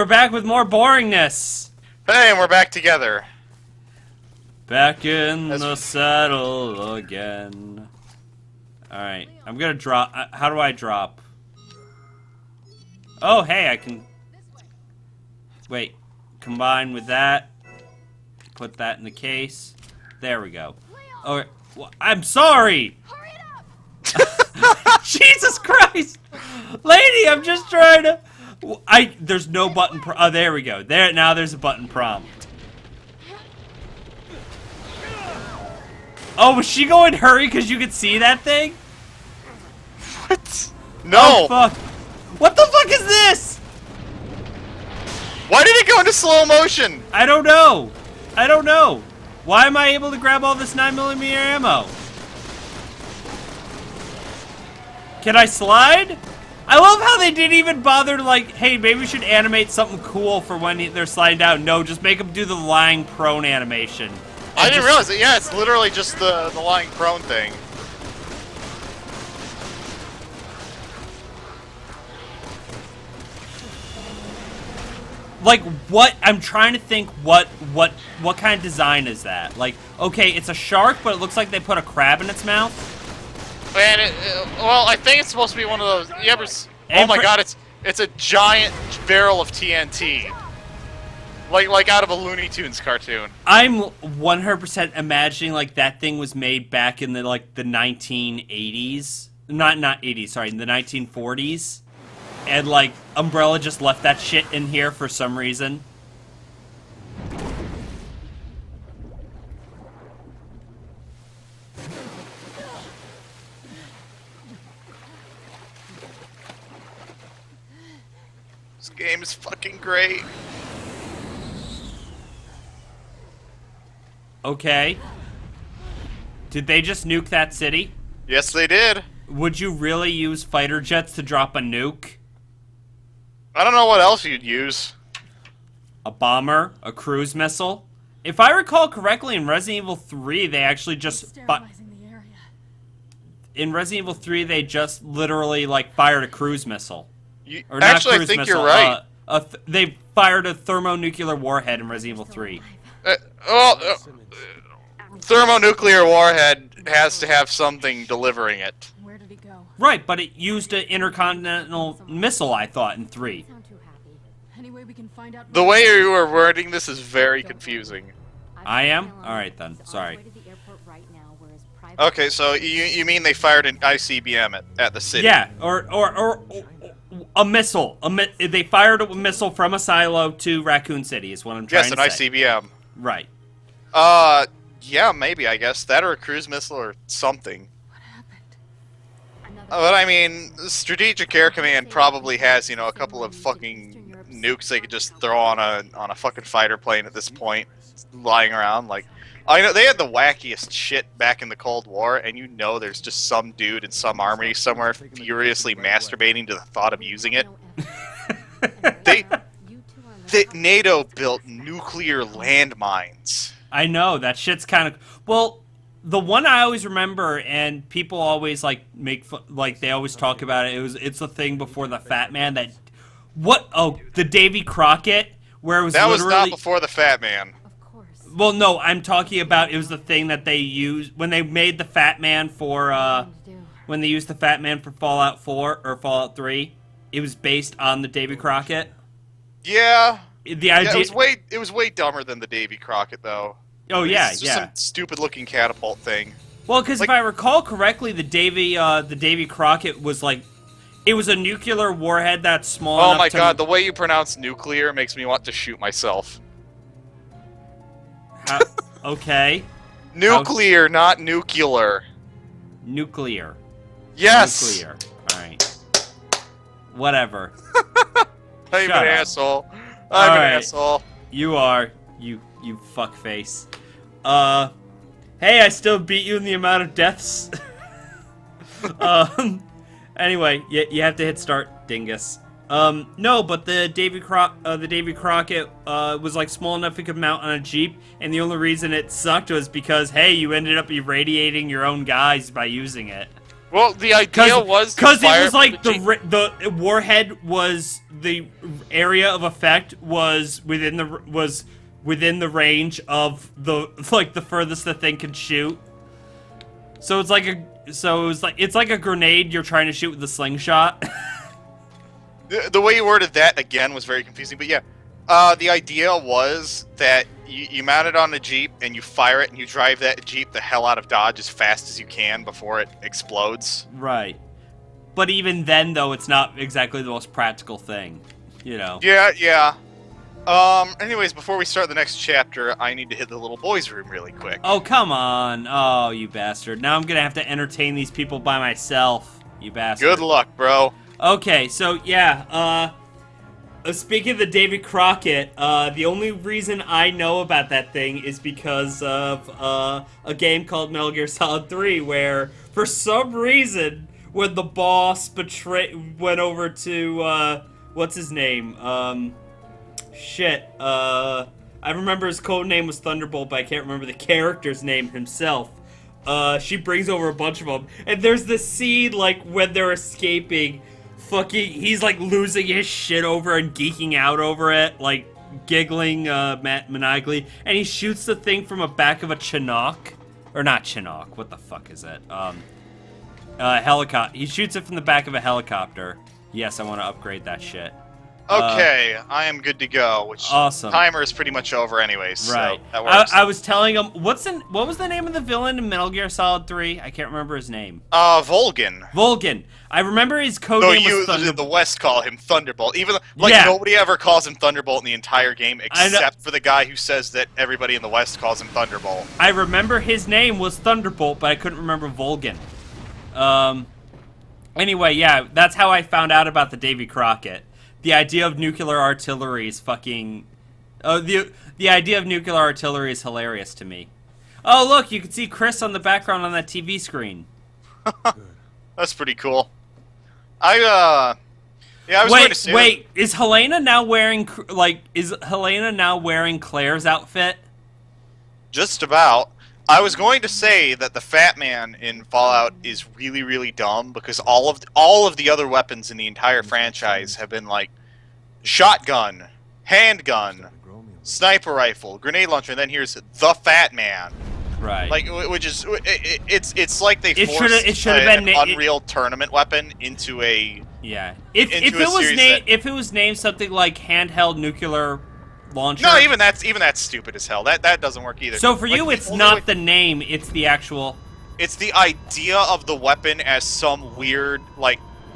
We're back with more boringness. Hey, and we're back together. Back in the saddle again. Alright, I'm gonna drop. How do I drop? Oh, hey, I can. Wait, combine with that. Put that in the case. There we go. Oh, well, I'm sorry! Jesus Christ! Lady, I'm just trying to. There's no button. Oh, there we go. Now there's a button prompt. Oh, was she going hurry because you could see that thing? What? No! Oh, fuck. What the fuck is this? Why did it go into slow motion? I don't know. I don't know. Why am I able to grab all this 9mm ammo? Can I slide? I love how they didn't even bother to, like, hey, maybe we should animate something cool for when they're sliding down. No, just make them do the lying prone animation. I didn't realize it. Yeah, it's literally just the lying prone thing. Like, what? I'm trying to think what kind of design is that? Like, okay, it's a shark, but it looks like they put a crab in its mouth. And well, I think it's supposed to be one of those. You ever? Oh my God! It's a giant barrel of TNT, like out of a Looney Tunes cartoon. I'm 100% imagining like that thing was made back in the 1980s, not 80s, sorry, in the 1940s, and like Umbrella just left that shit in here for some reason. This game is fucking great. Okay. Did they just nuke that city? Yes, they did. Would you really use fighter jets to drop a nuke? I don't know what else you'd use. A bomber? A cruise missile? If I recall correctly, in Resident Evil 3, they actually just... In Resident Evil 3, they just literally, like, fired a cruise missile. Or not Actually, I think missile, you're right. They fired a thermonuclear warhead in Resident Evil 3. Thermonuclear warhead has to have something delivering it. Where did he go? Right, but it used an intercontinental missile, I thought, in 3. Anyway, we can find out. The way you were wording this is very confusing. I am? Alright then, sorry. Okay, so you mean they fired an ICBM at the city? Yeah, or a missile. They fired a missile from a silo to Raccoon City is what I'm trying to say. Yes, an ICBM. Right. Yeah, maybe, I guess. That or a cruise missile or something. What happened? But I mean, Strategic Air Command probably has, you know, a couple of fucking nukes they could just throw on a fucking fighter plane at this point, lying around. Like, I know they had the wackiest shit back in the Cold War, and you know there's just some dude in some armory somewhere furiously masturbating to the thought of using it. NATO built nuclear landmines. I know, that shit's kind of... Well, the one I always remember, and people always, like, make fun... Like, they always talk about it, it's a thing before the Fat Man that... What? Oh, the Davy Crockett, where it was literally... That was not before the Fat Man. Well, no, I'm talking about it was the thing that they used when they made the Fat Man for, when they used the Fat Man for Fallout 4 or Fallout 3. It was based on the Davy Crockett. Yeah. The idea... it was way dumber than the Davy Crockett, though. Oh, yeah, It's just some stupid-looking catapult thing. Well, because if I recall correctly, the Davy Crockett was like... It was a nuclear warhead that's small enough Oh my God, the way you pronounce nuclear makes me want to shoot myself. Okay. Nuclear, not nuclear. Nuclear. Yes! Nuclear. Alright. Whatever. I'm an asshole. I'm an asshole. You are. You fuckface. Hey, I still beat you in the amount of deaths. Anyway, you have to hit start, dingus. No, but the Davy Crockett was like small enough it could mount on a Jeep, and the only reason it sucked was because, hey, you ended up irradiating your own guys by using it. Well, the idea was because it fire was like from the warhead was the area of effect was within the range of the the furthest the thing can shoot. So it's like it's like a grenade you're trying to shoot with a slingshot. The way you worded that again was very confusing, but yeah, the idea was that you mount it on the Jeep and you fire it and you drive that Jeep the hell out of Dodge as fast as you can before it explodes. Right. But even then, though, it's not exactly the most practical thing, you know. Yeah. Anyways, before we start the next chapter, I need to hit the little boys' room really quick. Oh, come on. Oh, you bastard. Now I'm gonna have to entertain these people by myself, you bastard. Good luck, bro. Okay, so, yeah, speaking of the David Crockett, the only reason I know about that thing is because of a game called Metal Gear Solid 3, where, for some reason, when the boss went over to, what's his name? I remember his code name was Thunderbolt, but I can't remember the character's name himself. She brings over a bunch of them, and there's this scene, like, when they're escaping, he's like losing his shit over and geeking out over it, like giggling maniacally, and he shoots the thing from the back of a Chinook, or not Chinook, what the fuck is it? Helicopter. He shoots it from the back of a helicopter. Yes, I want to upgrade that shit. Okay, I am good to go. Which awesome. Timer is pretty much over anyways. Right. So that works. I was telling him what was the name of the villain in Metal Gear Solid 3? I can't remember his name. Volgan. Volgan. I remember his code name was Thunderbolt. The West call him Thunderbolt. Even nobody ever calls him Thunderbolt in the entire game except for the guy who says that everybody in the West calls him Thunderbolt. I remember his name was Thunderbolt, but I couldn't remember Volgan. Anyway, yeah, that's how I found out about the Davy Crockett. The idea of nuclear artillery is fucking... the idea of nuclear artillery is hilarious to me. Oh, look, you can see Chris on the background on that TV screen. That's pretty cool. I was going to say... Wait, is Helena now wearing, Claire's outfit? Just about. I was going to say that the Fat Man in Fallout is really, really dumb because all of the other weapons in the entire franchise have been like shotgun, handgun, sniper rifle, grenade launcher, and then here's the Fat Man. Right. Like, which is it's like they forced an Unreal Tournament weapon into a If it was named something like handheld nuclear launcher. No, even that's stupid as hell. That doesn't work either. So for you, it's not the name; it's the actual. It's the idea of the weapon as some weird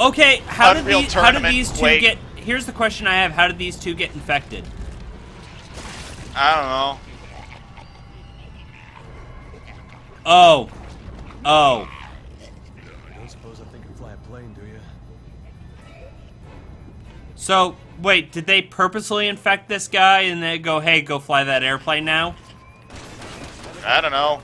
Okay, how did these two Quake. get? Here's the question I have: how did these two get infected? I don't know. Oh. You don't suppose I think I can fly a plane, do you? So wait, did they purposely infect this guy and they go, "Hey, go fly that airplane now"? I don't know.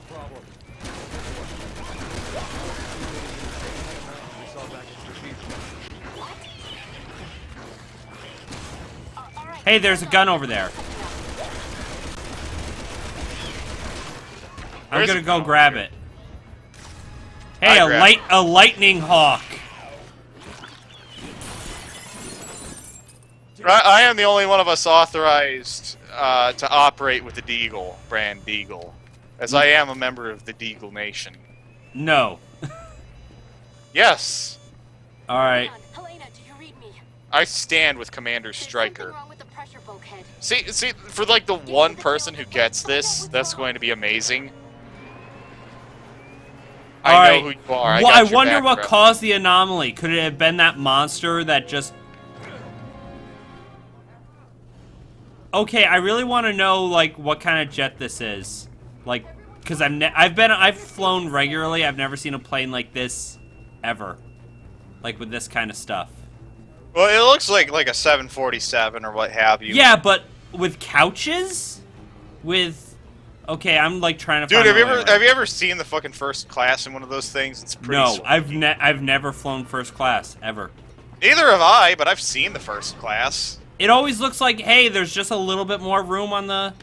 Hey, there's a gun over there. I'm gonna go grab it. Hey, a lightning hawk. I am the only one of us authorized to operate with the Deagle, brand Deagle, as I am a member of the Deagle Nation. No. Yes. All right. Helena, do you read me? I stand with Commander There's Stryker. something wrong with the pressure bulkhead. See, for like the one person who gets this, that's going to be amazing. I know who you are. I wonder what caused the anomaly. Could it have been that monster that just... Okay, I really want to know, like, what kind of jet this is. Like, because I've flown regularly. I've never seen a plane like this ever. Like, with this kind of stuff. Well, it looks like a 747 or what have you. Yeah, but with couches? With... Okay, I'm like trying to. Dude, have you ever seen the fucking first class in one of those things? It's pretty. No, sweet. I've never flown first class ever. Neither have I, but I've seen the first class. It always looks like, hey, there's just a little bit more room on the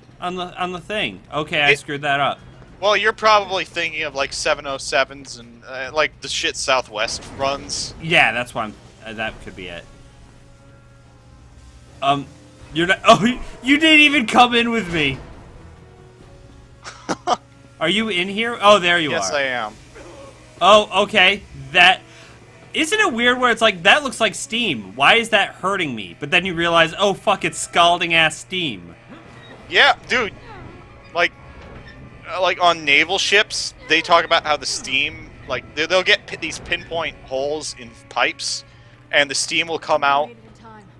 thing. Okay, I screwed that up. Well, you're probably thinking of like 707s and like the shit Southwest runs. Yeah, that's why that could be it. You're not. Oh, you didn't even come in with me. Are you in here? Oh, there you Yes, are. I am. Oh, okay. That isn't it weird where it's like that looks like steam. Why is that hurting me? But then you realize, oh fuck, it's scalding ass steam. Yeah, dude. Like on naval ships, they talk about how the steam, like they'll get these pinpoint holes in pipes, and the steam will come out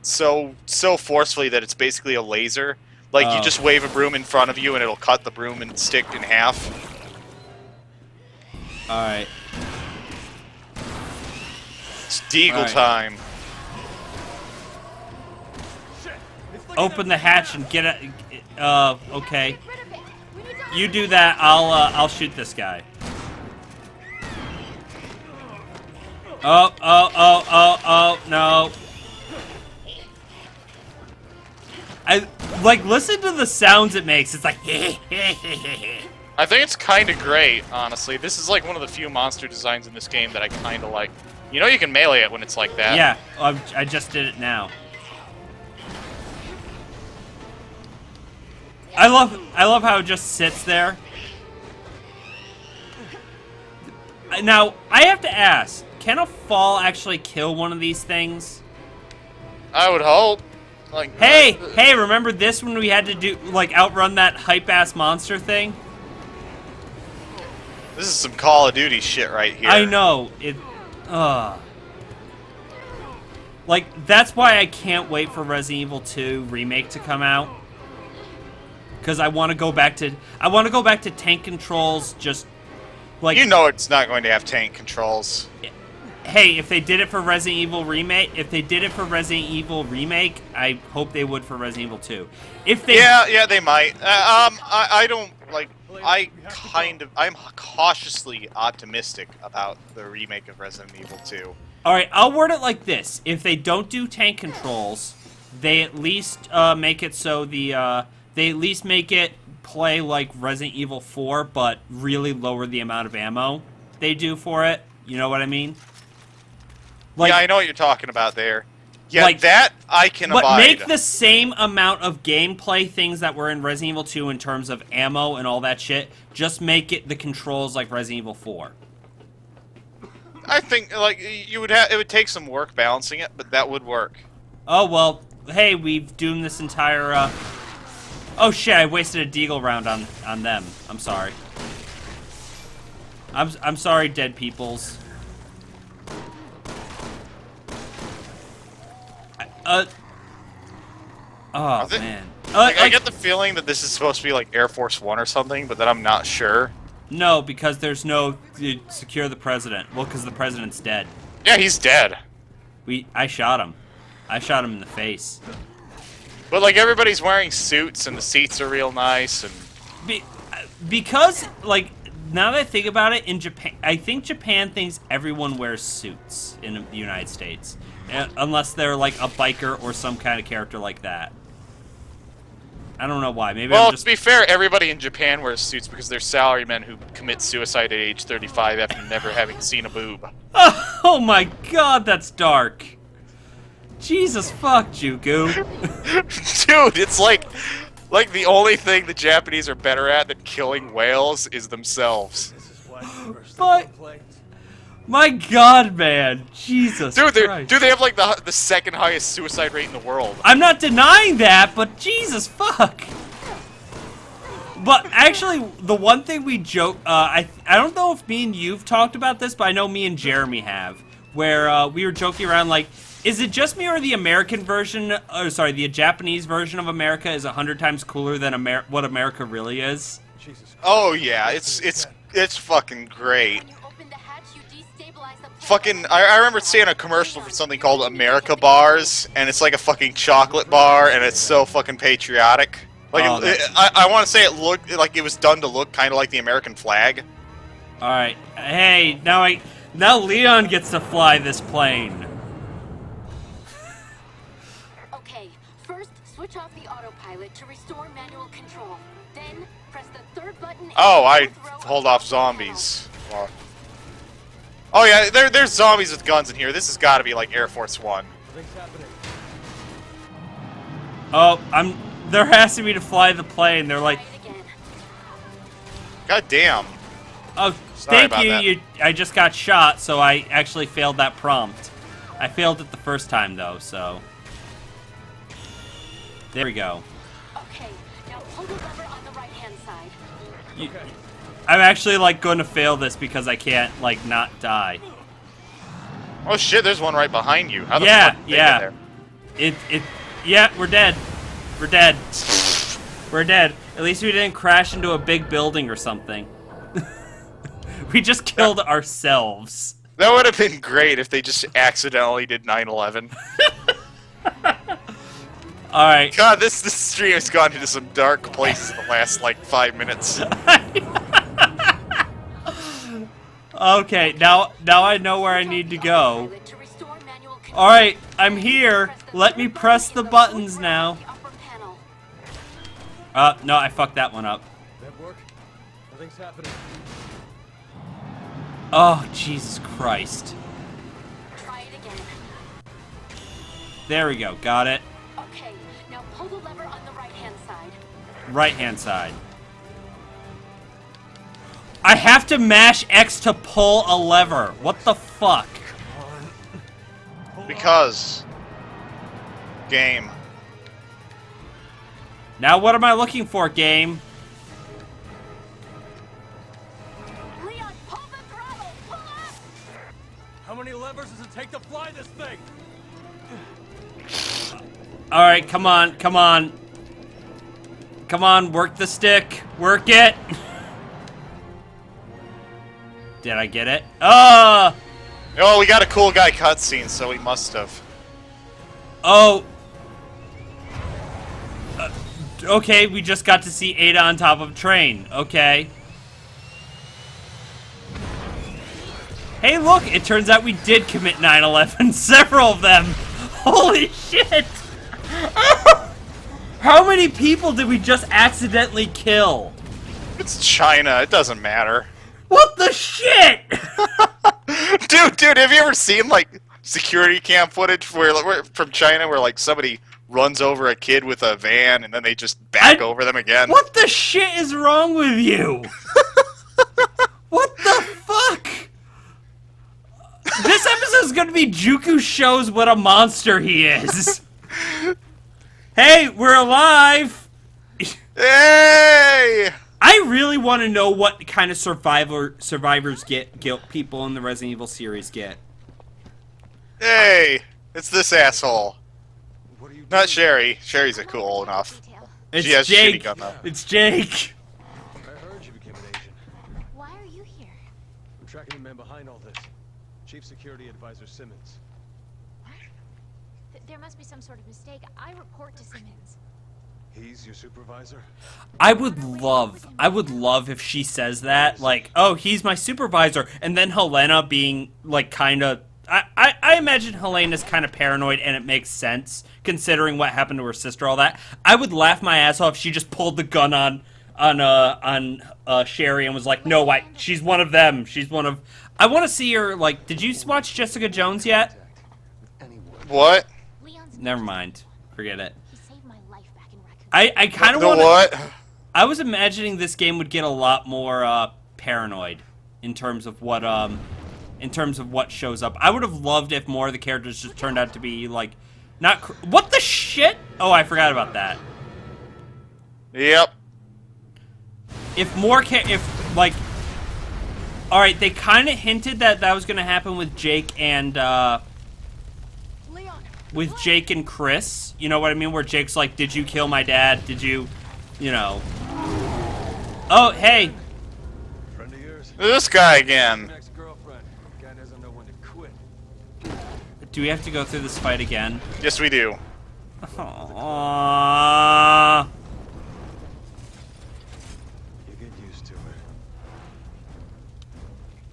so forcefully that it's basically a laser. Like you just wave a broom in front of you, and it'll cut the broom and stick in half. All right. It's Deagle Right. time. Open the hatch and get it. Okay. You do that. I'll shoot this guy. Oh, no. I like listen to the sounds it makes. It's like I think it's kind of great, honestly. This is like one of the few monster designs in this game that I kind of like. You know you can melee it when it's like that. Yeah, I just did it now. I love how it just sits there. Now, I have to ask, can a fall actually kill one of these things? I would hope. Like, Hey, remember this when we had to do, like, outrun that hype-ass monster thing? this is some Call of Duty shit right here. I know, like, that's why I can't wait for Resident Evil 2 Remake to come out. Because I want to go back to tank controls, just, like... You know it's not going to have tank controls. Hey, if they did it for Resident Evil Remake, I hope they would for Resident Evil 2. If they... Yeah, they might. I don't, like, I'm cautiously optimistic about the remake of Resident Evil 2. Alright, I'll word it like this. If they don't do tank controls, they at least make it so they at least make it play like Resident Evil 4, but really lower the amount of ammo they do for it. You know what I mean? Like, Yeah, I know what you're talking about there. Yeah, like, that I can but abide. make the same amount of gameplay things that were in Resident Evil 2 in terms of ammo and all that shit. Just make it the controls like Resident Evil 4. I think, like, it would take some work balancing it, but that would work. Oh, well, hey, we've doomed this entire, Oh shit, I wasted a deagle round on them. I'm sorry. I'm sorry, dead peoples. Oh, man. I get the feeling that this is supposed to be like Air Force One or something, but that I'm not sure. No, because there's no secure the president. Well, because the president's dead. Yeah, he's dead. I shot him. I shot him in the face. But like everybody's wearing suits and the seats are real nice and Because, like, now that I think about it, in Japan, I think Japan thinks everyone wears suits in the United States. Unless they're, like, a biker or some kind of character like that. I don't know why. Maybe well, I'm just... to be fair, everybody in Japan wears suits because they're salarymen who commit suicide at age 35 after never having seen a boob. Oh my god, that's dark. Jesus fuck, Juku. Dude, it's like the only thing the Japanese are better at than killing whales is themselves. This is why you first But- complained. My god, man. Jesus Dude, Christ. they have like the second highest suicide rate in the world. I'm not denying that, but Jesus fuck. But actually, the one thing we joke, I don't know if me and you've talked about this, but I know me and Jeremy have, where we were joking around like, is it just me or the American version, the Japanese version of America is 100 times cooler than what America really is? Jesus Christ. Oh yeah, it's fucking great. When you open the hatch, you destabilize the Fucking, I remember seeing a commercial for something called America Bars, and it's like a fucking chocolate bar, and it's so fucking patriotic. Like, Oh, that's- I want to say it looked like it was done to look kind of like the American flag. All right, hey, now Leon gets to fly this plane. Okay, first switch off the autopilot. autopilot to restore manual control. Then press the third button. Oh, I hold off zombies. Well, oh yeah, there's zombies with guns in here. This has got to be like Air Force One. Nothing's happening. Oh, they're asking me to fly the plane. They're like, God damn. oh, Sorry thank about you. that. I just got shot, so I actually failed that prompt. I failed it the first time though, so there we go. Okay, now pull the lever on the right-hand side. I'm actually like going to fail this because I can't like not die. Oh shit, there's one right behind you. How the Yeah, fuck did they yeah. get there? Yeah, we're dead. We're dead. We're dead. At least we didn't crash into a big building or something. We just killed ourselves. That would have been great if they just accidentally did 9/11. Alright. God, this stream has gone into some dark places in the last, like, 5 minutes. Okay, now I know where I need to go. Alright, I'm here. Let me press the buttons now. No, I fucked that one up. That work? Nothing's happening. Oh, Jesus Christ. Try it again. There we go, got it. Okay, now pull the lever on the right-hand side. Right-hand side. I have to mash X to pull a lever. What the fuck? Because... game. Now what am I looking for, game? Leon, pull the throttle! Pull up! How many levers does it take to fly this thing? Alright, come on, come on. Come on, work the stick. Work it. Did I get it? Oh, Oh, we got a cool guy cutscene, so we must have. oh. Okay, we just got to see Ada on top of a train. Okay. Hey, look, it turns out we did commit 9/11. Several of them. Holy shit. How many people did we just accidentally kill? It's China, it doesn't matter. What the shit? Dude, have you ever seen, like, security cam footage where from China where, like, somebody runs over a kid with a van and then they just back over them again? What the shit is wrong with you? What the fuck? This episode is gonna be Juku shows what a monster he is. Hey, we're alive! Hey! I really want to know what kind of survivors get people in the Resident Evil series get. Hey! It's this asshole. What are you doing? Not Sherry. Sherry's a cool enough. It's She has a Jake. shitty gun, though. It's Jake. I heard you became an agent. Why are you here? I'm tracking the man behind all this. Chief Security Advisor Simmons. What? There must be some sort of mistake. I report to Simmons. He's your supervisor? I would love if she says that, like, oh, he's my supervisor, and then Helena being, like, kind of, I imagine Helena's kind of paranoid, and it makes sense, considering what happened to her sister, all that. I would laugh my ass off if she just pulled the gun on Sherry and was like, no, she's one of them, I want to see her, like, did you watch Jessica Jones yet? What? Leon's Never mind, forget it. He saved my life back in Raccoon. I kind of The want what? I was imagining this game would get a lot more paranoid in terms of what shows up. I would have loved if more of the characters just turned out to be like not what the shit? Oh, I forgot about that. Yep. If more like all right, they kind of hinted that was going to happen with Jake and with Jake and Chris. You know what I mean? Where Jake's like, "Did you kill my dad? Did you know?" Oh, hey. Friend of yours? This guy again. Ex-girlfriend. Guy doesn't know when to quit. Do we have to go through this fight again? Yes, we do. Aww. You get used to it.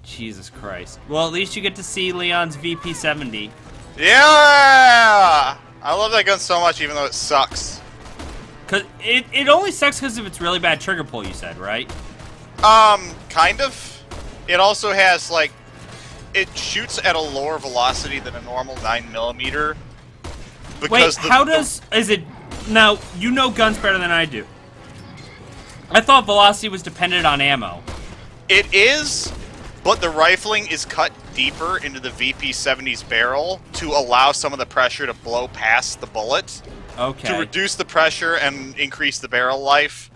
Jesus Christ. Well, at least you get to see Leon's VP-70. Yeah! I love that gun so much, even though it sucks. Cause it only sucks because of its really bad trigger pull. You said, right? Kind of. It also has like, it shoots at a lower velocity than a normal 9mm. Wait, is it? Now you know guns better than I do. I thought velocity was dependent on ammo. It is, but the rifling is cut deeper into the VP-70's barrel to allow some of the pressure to blow past the bullet. Okay. To reduce the pressure and increase the barrel life.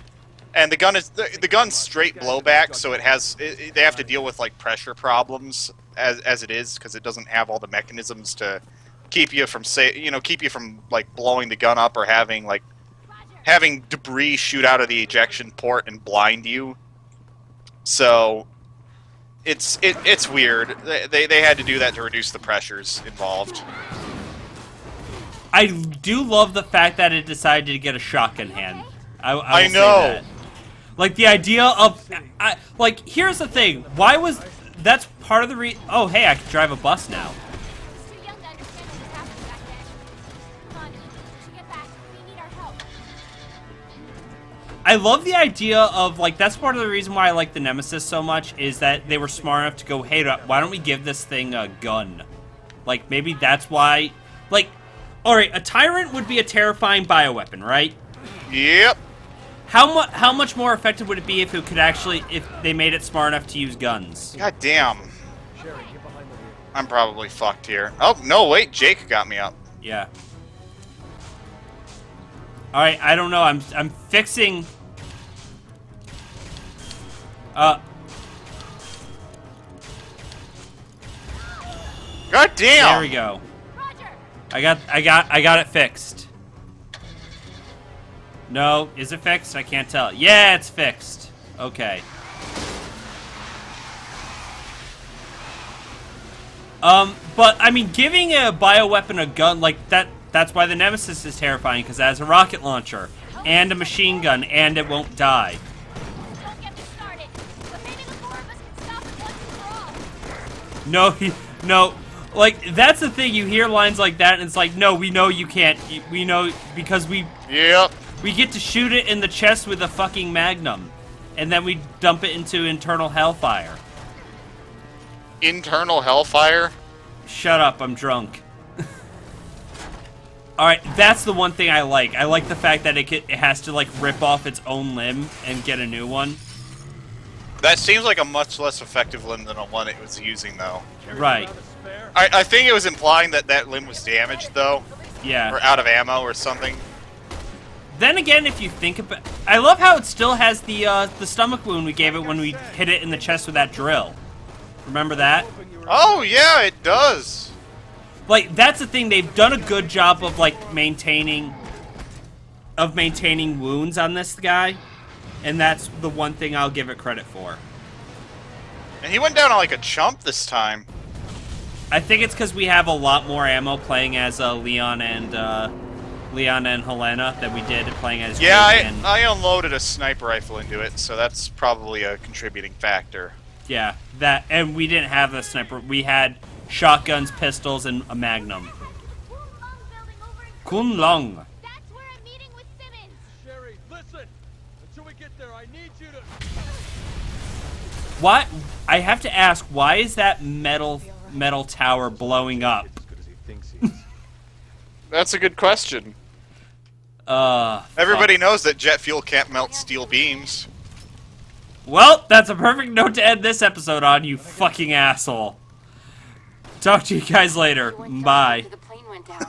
And the gun is the gun's straight blowback, so they have to deal with like pressure problems as it is, because it doesn't have all the mechanisms to keep you from like blowing the gun up or having debris shoot out of the ejection port and blind you. So it's weird. They had to do that to reduce the pressures involved. I do love the fact that it decided to get a shotgun hand. I will know. Say that. Like the idea of, like here's the thing. That's part of the oh hey, I can drive a bus now. He's too young to understand what was happening back then. Come on, we should get back. We need our help. I love the idea of, like, that's part of the reason why I like the Nemesis so much, is that they were smart enough to go, hey, why don't we give this thing a gun? Like, maybe that's why, like, alright, a Tyrant would be a terrifying bioweapon, right? Yep. How much more effective would it be if it could actually, if they made it smart enough to use guns? God damn. I'm probably fucked here. Oh, no, wait, Jake got me up. Yeah. Alright, I don't know, I'm fixing... God damn! There we go. Roger. I got it fixed. No, is it fixed? I can't tell. Yeah, it's fixed. Okay. But I mean, giving a bioweapon a gun like that's why the Nemesis is terrifying, because it has a rocket launcher and a machine gun and it won't die. Don't get me started. But maybe the four of us can stop it once and for all. No, like, that's the thing, you hear lines like that and it's like, no, we know you can't, we know, because we get to shoot it in the chest with a fucking magnum, and then we dump it into internal hellfire. Internal hellfire? Shut up, I'm drunk. Alright, that's the one thing I like. I like the fact that it has to, like, rip off its own limb and get a new one. That seems like a much less effective limb than the one it was using, though. Right. I think it was implying that that limb was damaged, though. Yeah. Or out of ammo or something. Then again, if you think about... I love how it still has the stomach wound we gave it when we hit it in the chest with that drill. Remember that? Oh, yeah, it does. Like, that's the thing. They've done a good job of, like, maintaining wounds on this guy. And that's the one thing I'll give it credit for. And he went down on, like, a chump this time. I think it's because we have a lot more ammo playing as Leon and Helena than we did playing as Jake. I unloaded a sniper rifle into it, so that's probably a contributing factor. Yeah, and we didn't have a sniper. We had shotguns, pistols, and a magnum. Kun Lung building over in Kun Lung. That's where I'm meeting with Simmons. Sherry, listen! Until we get there, I need you to... What? I have to ask, why is that metal tower blowing up? As good as he thinks he is. That's a good question. Everybody knows that jet fuel can't melt steel beams. Well, that's a perfect note to end this episode on, you fucking asshole. Talk to you guys later. Bye. The plane went down.